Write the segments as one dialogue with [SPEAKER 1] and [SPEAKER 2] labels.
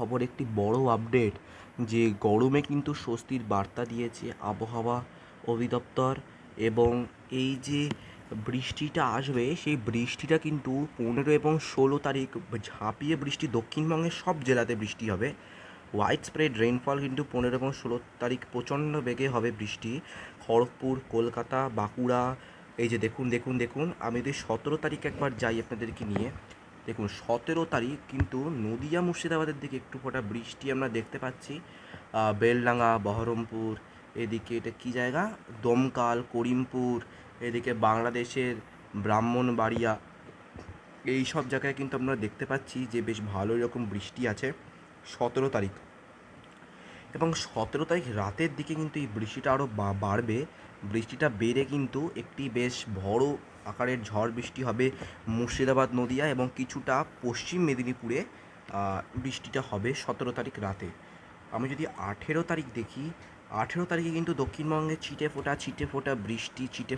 [SPEAKER 1] খবর, একটি বড় আপডেট যে গরমে কিন্তু স্বস্তির বার্তা দিয়েছে আবহাওয়া অধিদপ্তর। এবং এই যে বৃষ্টিটা আসবে সেই বৃষ্টিটা কিন্তু 15 এবং 16 তারিখ ঝাঁপিয়ে বৃষ্টি দক্ষিণবঙ্গের সব জেলাতে বৃষ্টি হবে। হোয়াইট স্প্রেড রেইনফল কিন্তু 15 এবং 16 তারিখ প্রচণ্ড বেগে হবে বৃষ্টি। খড়গপুর, কলকাতা, বাঁকুড়া, এই যে দেখুন দেখুন দেখুন আমি যদি 17 তারিখ একবার যাই আপনাদেরকে নিয়ে, দেখুন 17 তারিখ কিন্তু নদিয়া মুর্শিদাবাদের দিকে একটু ফোঁটা বৃষ্টি আমরা দেখতে পাচ্ছি। বেলডাঙ্গা, বহরমপুর, এদিকে এটা কী জায়গা, দমকাল, করিমপুর, এদিকে বাংলাদেশের ব্রাহ্মণবাড়িয়া, এই সব জায়গায় কিন্তু আমরা দেখতে পাচ্ছি যে বেশ ভালো রকম বৃষ্টি আছে 17 তারিখ। এবং 17 তারিখ রাতের দিকে কিন্তু এই বৃষ্টিটা আরও বাড়বে। বৃষ্টিটা বেড়ে কিন্তু একটি বেশ বড় আকারের ঝড় বৃষ্টি হবে মুর্শিদাবাদ, নদিয়া এবং কিছুটা পশ্চিম মেদিনীপুরে বৃষ্টিটা হবে 17 তারিখ রাতে। আমি যদি 18 তারিখ দেখি, 18 তারিখে কিন্তু দক্ষিণবঙ্গে ছিটে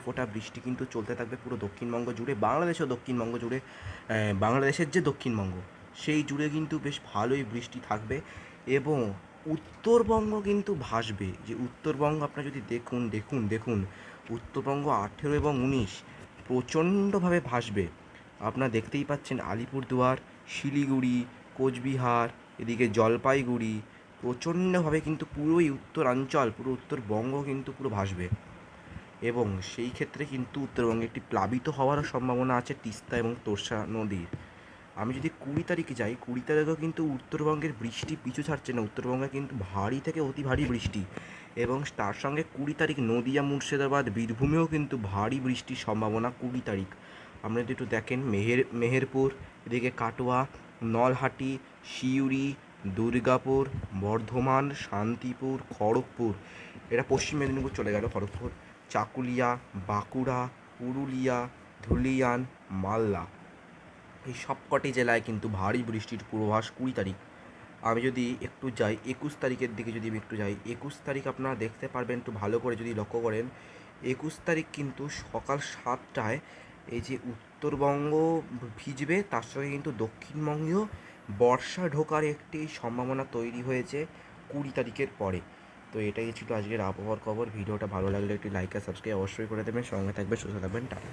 [SPEAKER 1] ফোটা বৃষ্টি কিন্তু চলতে থাকবে পুরো দক্ষিণবঙ্গ জুড়ে, বাংলাদেশেও দক্ষিণবঙ্গ জুড়ে। বাংলাদেশের যে দক্ষিণবঙ্গ সেই জুড়ে কিন্তু বেশ ভালোই বৃষ্টি থাকবে। এবং উত্তরবঙ্গ কিন্তু ভাসবে, যে উত্তরবঙ্গ আপনারা যদি দেখুন দেখুন দেখুন উত্তরবঙ্গ 18 এবং 19 প্রচণ্ডভাবে ভাসবে। আপনারা দেখতেই পাচ্ছেন আলিপুরদুয়ার, শিলিগুড়ি, কোচবিহার, এদিকে জলপাইগুড়ি প্রচণ্ডভাবে কিন্তু পুরোই উত্তরাঞ্চল, পুরো উত্তরবঙ্গ কিন্তু পুরো ভাসবে। এবং সেই ক্ষেত্রে কিন্তু উত্তরবঙ্গে একটি প্লাবিত হওয়ারও সম্ভাবনা আছে তিস্তা এবং তোর্ষা নদীর। আমি যদি 20 তারিখে যাই, 20 তারিখেও কিন্তু উত্তরবঙ্গের বৃষ্টি পিছু ছাড়ছে না, উত্তরবঙ্গে কিন্তু ভারী থেকে অতি ভারী বৃষ্টি। এবং তার সঙ্গে 20 তারিখ নদিয়া, মুর্শিদাবাদ, বীরভূমেও কিন্তু ভারী বৃষ্টির সম্ভাবনা 20 তারিখ। আমরা যদি একটু দেখেন মেহেরপুর, এদিকে কাটোয়া, নলহাটি, সিউড়ি, দুর্গাপুর, বর্ধমান, শান্তিপুর, খড়গপুর, এটা পশ্চিম মেদিনীপুর চলে গেল খড়গপুর, চাকুলিয়া, বাঁকুড়া, পুরুলিয়া, ধুলিয়ান, মালদা, এই সবকটি জেলায় কিন্তু ভারী বৃষ্টির পূর্বাভাস 20 তারিখ। আমি যদি একটু যাই 21 তারিখের দিকে, যদি আমি একটু যাই 21 তারিখ আপনারা দেখতে পারবেন একটু ভালো করে যদি লক্ষ্য করেন, 21 তারিখ কিন্তু সকাল 7টায় এই যে উত্তরবঙ্গ ভিজবে, তার সঙ্গে কিন্তু দক্ষিণবঙ্গেও বর্ষা ঢোকার একটি সম্ভাবনা তৈরি হয়েছে 20 তারিখের পরে। তো এটাই ছিল আজকের আবহাওয়ার খবর। ভিডিওটা ভালো লাগলে একটি লাইক আর সাবস্ক্রাইব অবশ্যই করে দেবেন, সঙ্গে থাকবে, সুস্থ থাকবেন, টাটা।